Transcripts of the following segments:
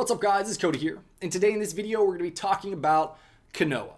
What's up guys, it's Cody here, and today in this video we're going to be talking about KANOA.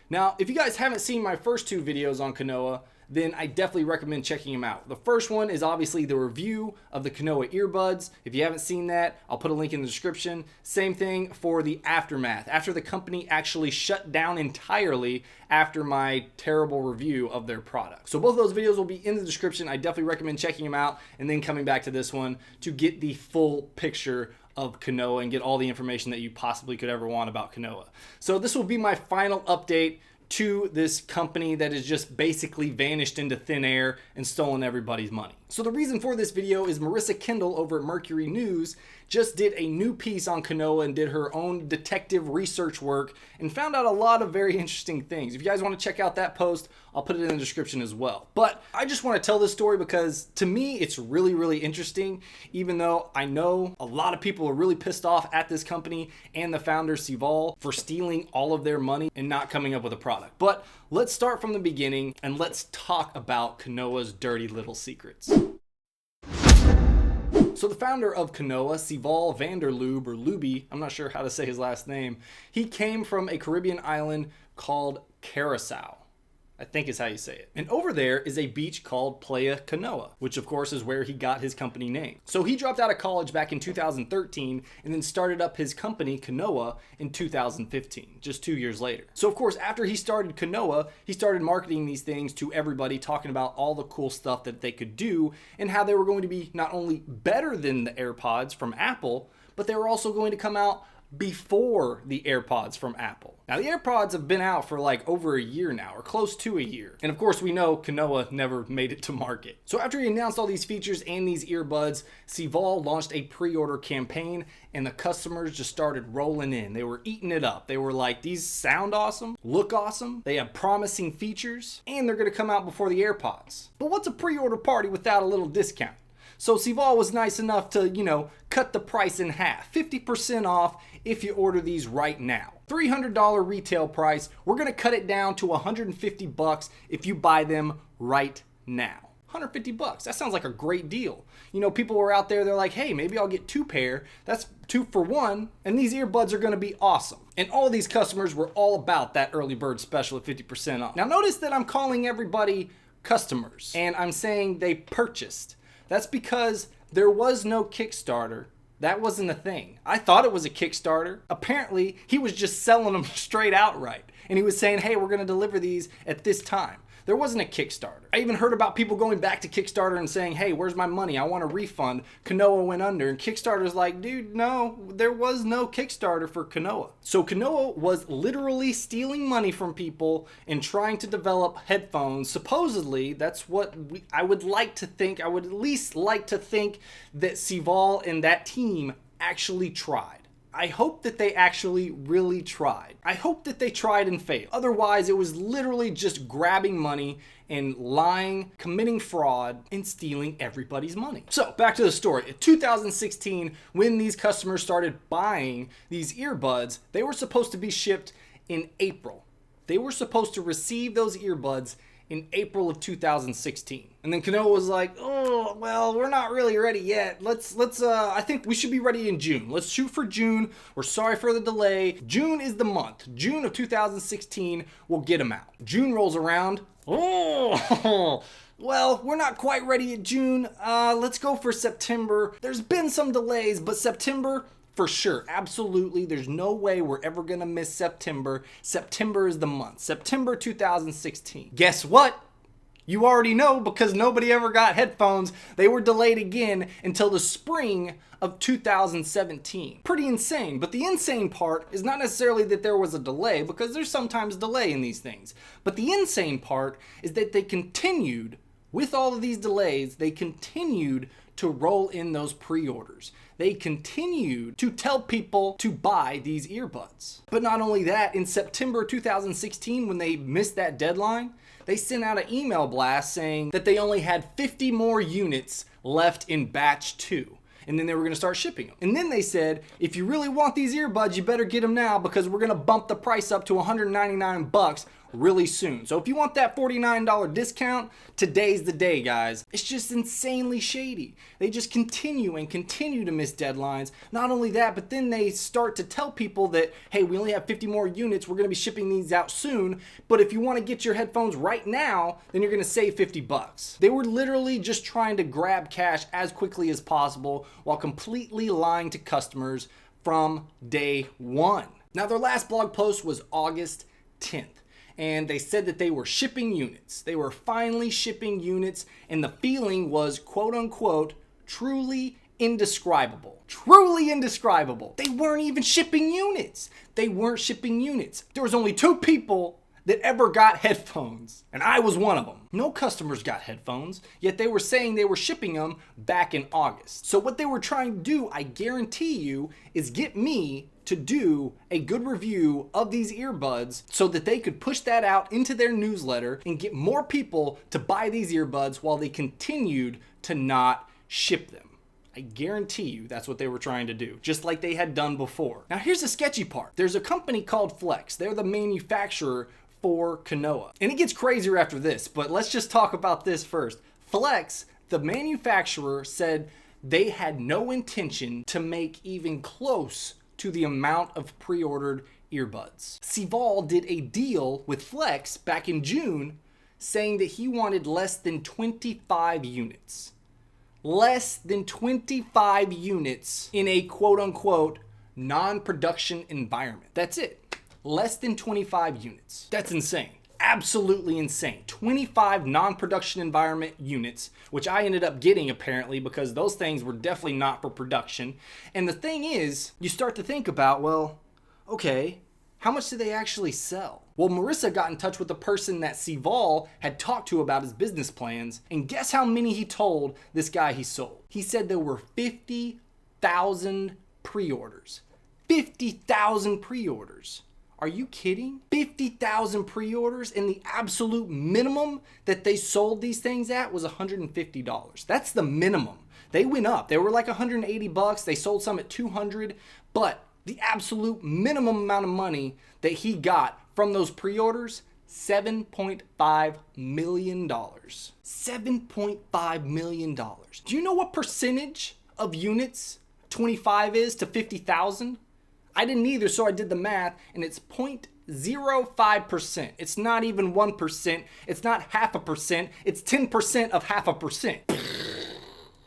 Now, if you guys haven't seen my first two videos on KANOA, then I definitely recommend checking them out. The first one is obviously the review of the KANOA earbuds. If you haven't seen that, I'll put a link in the description. Same thing for the aftermath, after the company actually shut down entirely after my terrible review of their product. So both of those videos will be in the description. I definitely recommend checking them out and then coming back to this one to get the full picture of KANOA and get all the information that you possibly could ever want about KANOA. So this will be my final update to this company that has just basically vanished into thin air and stolen everybody's money. So the reason for this video is Marissa Kendall over at Mercury News just did a new piece on KANOA and did her own detective research work and found out a lot of very interesting things. If you guys want to check out that post, I'll put it in the description as well. But I just want to tell this story because to me it's really interesting, even though I know a lot of people are really pissed off at this company and the founder Sival for stealing all of their money and not coming up with a product. But let's start from the beginning and let's talk about KANOA's dirty little secrets. So the founder of KANOA, Sival Vanderloob, or Luby, I'm not sure how to say his last name, he came from a Caribbean island called Curacao, I think is how you say it. And over there is a beach called Playa Kanoa, which of course is where he got his company name. So he dropped out of college back in 2013 and then started up his company KANOA in 2015, just 2 years later. So of course, after he started KANOA, he started marketing these things to everybody, talking about all the cool stuff that they could do and how they were going to be not only better than the AirPods from Apple, but they were also going to come out before the AirPods from Apple. Now the AirPods have been out for like over a year now, or close to a year. And of course we know KANOA never made it to market. So after he announced all these features and these earbuds, Sival launched a pre-order campaign and the customers just started rolling in. They were eating it up. They were like, these sound awesome, look awesome, they have promising features, and they're gonna come out before the AirPods. But what's a pre-order party without a little discount? So Sival was nice enough to, cut the price in half, 50% off if you order these right now. $300 retail price, we're gonna cut it down to $150 if you buy them right now. $150, that sounds like a great deal. People were out there, they're like, hey, maybe I'll get 2 pair, that's 2 for 1, and these earbuds are gonna be awesome. And all these customers were all about that early bird special at 50% off. Now notice that I'm calling everybody customers, and I'm saying they purchased. That's because there was no Kickstarter. That wasn't a thing. I thought it was a Kickstarter. Apparently, he was just selling them straight outright. And he was saying, hey, we're gonna deliver these at this time. There wasn't a Kickstarter. I even heard about people going back to Kickstarter and saying, hey, where's my money? I want a refund. KANOA went under. And Kickstarter's like, dude, no, there was no Kickstarter for KANOA. So KANOA was literally stealing money from people and trying to develop headphones. Supposedly, that's what I would like to think. I would at least like to think that Sival and that team actually tried. I hope that they actually really tried. I hope that they tried and failed. Otherwise, it was literally just grabbing money and lying, committing fraud, and stealing everybody's money. So back to the story. In 2016, when these customers started buying these earbuds, they were supposed to be shipped in April. They were supposed to receive those earbuds in April of 2016. And then KANOA was like, oh, well, we're not really ready yet. I think we should be ready in June. Let's shoot for June. We're sorry for the delay. June is the month. June of 2016, we'll get them out. June rolls around. Oh, well, we're not quite ready at June. Let's go for September. There's been some delays, but September, for sure, absolutely. There's no way we're ever gonna miss September. September is the month. September 2016. Guess what? You already know, because nobody ever got headphones. They were delayed again until the spring of 2017. Pretty insane, but the insane part is not necessarily that there was a delay, because there's sometimes delay in these things. But the insane part is that they continued, with all of these delays, they continued to roll in those pre-orders. They continued to tell people to buy these earbuds. But not only that, in September 2016, when they missed that deadline, they sent out an email blast saying that they only had 50 more units left in batch 2. And then they were gonna start shipping them. And then they said, if you really want these earbuds, you better get them now, because we're gonna bump the price up to $199 really soon. So if you want that $49 discount, today's the day, guys. It's just insanely shady. They just continue and continue to miss deadlines. Not only that, but then they start to tell people that, hey, we only have 50 more units. We're going to be shipping these out soon. But if you want to get your headphones right now, then you're going to save 50 bucks. They were literally just trying to grab cash as quickly as possible while completely lying to customers from day one. Now, their last blog post was August 10th, and they said that they were shipping units. They were finally shipping units, and the feeling was, quote unquote, truly indescribable. Truly indescribable. They weren't even shipping units. They weren't shipping units. There was only 2 people that ever got headphones, and I was one of them. No customers got headphones, yet they were saying they were shipping them back in August. So what they were trying to do, I guarantee you, is get me to do a good review of these earbuds so that they could push that out into their newsletter and get more people to buy these earbuds while they continued to not ship them. I guarantee you that's what they were trying to do, just like they had done before. Now here's the sketchy part. There's a company called Flex. They're the manufacturer for KANOA. And it gets crazier after this, but let's just talk about this first. Flex, the manufacturer, said they had no intention to make even close to the amount of pre-ordered earbuds. Sival did a deal with Flex back in June saying that he wanted less than 25 units. Less than 25 units in a quote unquote non-production environment. That's it. Less than 25 units. That's insane. Absolutely insane. 25 non-production environment units, which I ended up getting apparently because those things were definitely not for production. And the thing is, you start to think about, well, okay, how much do they actually sell? Well, Marissa got in touch with the person that Sival had talked to about his business plans, and guess how many he told this guy he sold? He said there were 50,000 pre-orders. 50,000 pre-orders. Are you kidding? 50,000 pre-orders, and the absolute minimum that they sold these things at was $150. That's the minimum. They went up. They were like 180 bucks. They sold some at 200, but the absolute minimum amount of money that he got from those pre-orders, $7.5 million. $7.5 million. Do you know what percentage of units 25 is to 50,000? I didn't either, so I did the math, and it's 0.05%. It's not even 1%. It's not 0.5%. It's 10% of 0.5%.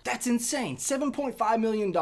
That's insane. $7.5 million,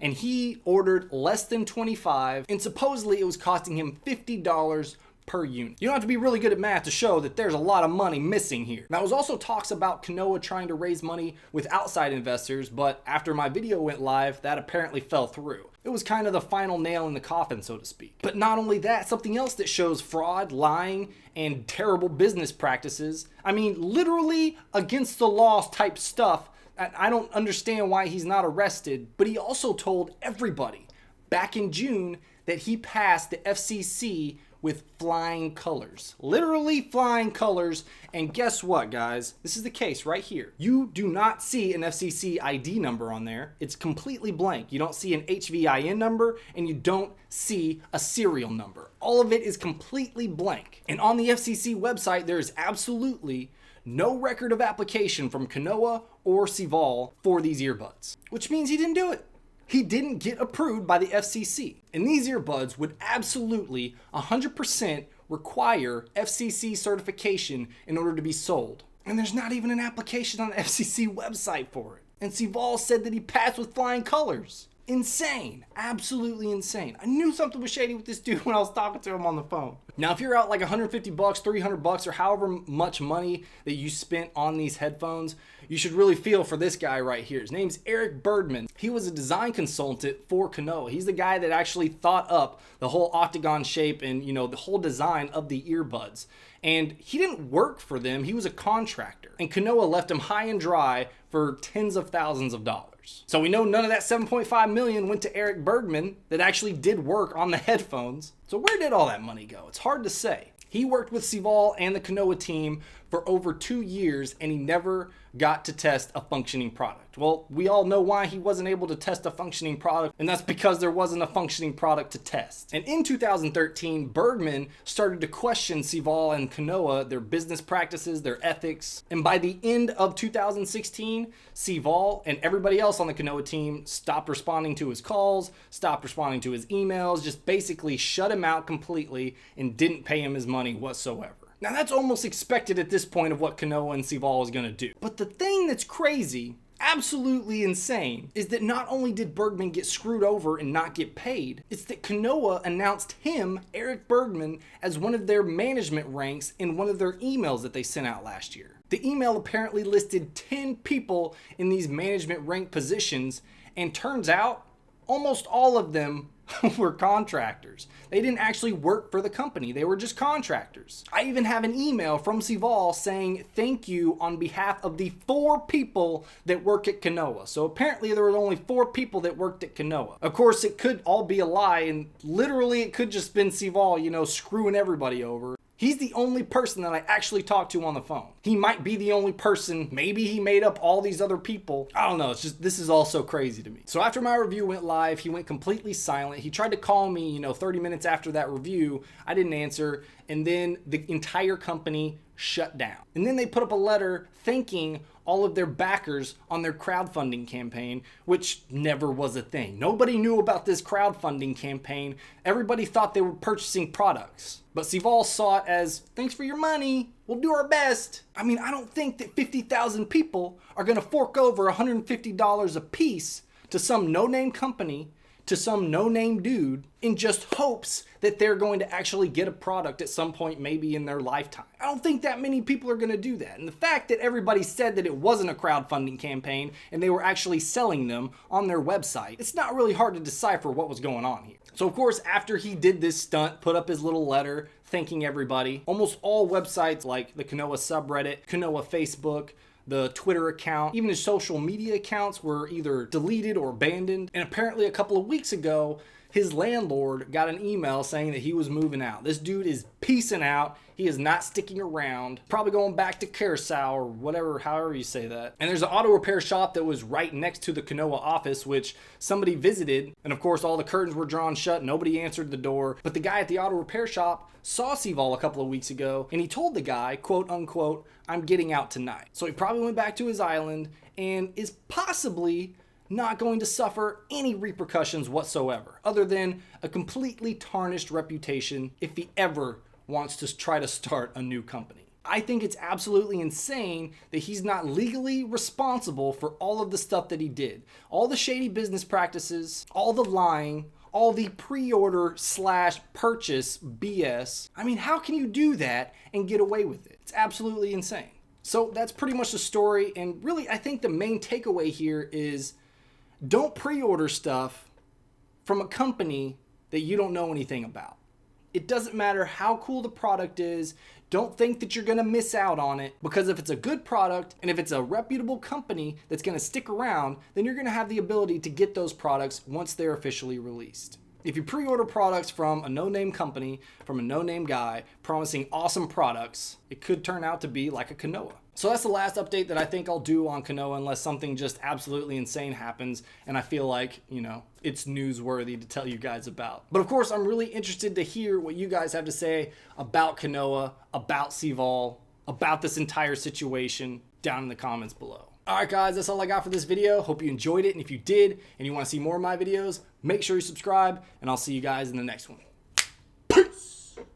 and he ordered less than 25, and supposedly it was costing him $50 per unit. You don't have to be really good at math to show that there's a lot of money missing here. Now, there was also talks about KANOA trying to raise money with outside investors, but after my video went live, that apparently fell through. It was kind of the final nail in the coffin, so to speak. But not only that, something else that shows fraud, lying, and terrible business practices. I mean, literally against the law type stuff. I don't understand why he's not arrested, but he also told everybody back in June that he passed the FCC with flying colors. Literally flying colors. And guess what, guys? This is the case right here. You do not see an FCC ID number on there. It's completely blank. You don't see an HVIN number, and you don't see a serial number. All of it is completely blank. And on the FCC website, there is absolutely no record of application from KANOA or Sival for these earbuds, which means he didn't do it. He didn't get approved by the FCC. And these earbuds would absolutely 100% require FCC certification in order to be sold. And there's not even an application on the FCC website for it. And Sival said that he passed with flying colors. Insane. Absolutely insane. I knew something was shady with this dude when I was talking to him on the phone. Now, if you're out like 150 bucks, 300 bucks, or however much money that you spent on these headphones, you should really feel for this guy right here. His name's Eric Birdman. He was a design consultant for KANOA. He's the guy that actually thought up the whole octagon shape and, the whole design of the earbuds. And he didn't work for them. He was a contractor. And KANOA left him high and dry for tens of thousands of dollars. So we know none of that $7.5 million went to Eric Birdman that actually did work on the headphones. So where did all that money go? It's hard to say. He worked with Sival and the KANOA team for over 2 years, and he never got to test a functioning product. Well, we all know why he wasn't able to test a functioning product, and that's because there wasn't a functioning product to test. And in 2013, Bergman started to question Seval and KANOA, their business practices, their ethics. And by the end of 2016, Seval and everybody else on the KANOA team stopped responding to his calls, stopped responding to his emails, just basically shut him out completely and didn't pay him his money whatsoever. Now that's almost expected at this point of what KANOA and Seval is going to do. But the thing that's crazy, absolutely insane, is that not only did Bergman get screwed over and not get paid, it's that KANOA announced him, Eric Bergman, as one of their management ranks in one of their emails that they sent out last year. The email apparently listed 10 people in these management rank positions, and turns out almost all of them were contractors. They didn't actually work for the company. They were just contractors. I even have an email from Seval saying thank you on behalf of the 4 people that work at KANOA. So apparently there were only 4 people that worked at KANOA. Of course, it could all be a lie, and literally it could just been Seval, screwing everybody over. He's the only person that I actually talked to on the phone. He might be the only person. Maybe he made up all these other people. I don't know. It's just, this is all so crazy to me. So after my review went live, he went completely silent. He tried to call me, 30 minutes after that review. I didn't answer. And then the entire company shut down. And then they put up a letter thanking all of their backers on their crowdfunding campaign, which never was a thing. Nobody knew about this crowdfunding campaign. Everybody thought they were purchasing products. But Seval saw it as, thanks for your money, we'll do our best. I mean, I don't think that 50,000 people are gonna fork over $150 a piece to some no-name company, to some no-name dude, in just hopes that they're going to actually get a product at some point maybe in their lifetime. I don't think that many people are gonna do that. And the fact that everybody said that it wasn't a crowdfunding campaign and they were actually selling them on their website, it's not really hard to decipher what was going on here. So of course, after he did this stunt, put up his little letter thanking everybody, almost all websites like the KANOA subreddit, KANOA Facebook, the Twitter account, even his social media accounts were either deleted or abandoned. And apparently a couple of weeks ago, his landlord got an email saying that he was moving out. This dude is peacing out. He is not sticking around. Probably going back to Curacao or whatever, however you say that. And there's an auto repair shop that was right next to the KANOA office, which somebody visited. And of course, all the curtains were drawn shut. Nobody answered the door. But the guy at the auto repair shop saw Seval a couple of weeks ago, and he told the guy, quote unquote, I'm getting out tonight. So he probably went back to his island and is possibly not going to suffer any repercussions whatsoever, other than a completely tarnished reputation if he ever wants to try to start a new company. I think it's absolutely insane that he's not legally responsible for all of the stuff that he did. All the shady business practices, all the lying, all the pre-order / purchase BS. I mean, how can you do that and get away with it? It's absolutely insane. So that's pretty much the story, and really I think the main takeaway here is don't pre-order stuff from a company that you don't know anything about. It doesn't matter how cool the product is. Don't think that you're gonna miss out on it, because if it's a good product and if it's a reputable company that's gonna stick around, then you're gonna have the ability to get those products once they're officially released. If you pre-order products from a no-name company, from a no-name guy promising awesome products, it could turn out to be like a KANOA. So that's the last update that I think I'll do on KANOA, unless something just absolutely insane happens and I feel like, it's newsworthy to tell you guys about. But of course, I'm really interested to hear what you guys have to say about KANOA, about Seval, about this entire situation down in the comments below. All right, guys, that's all I got for this video. Hope you enjoyed it. And if you did and you want to see more of my videos, make sure you subscribe, and I'll see you guys in the next one.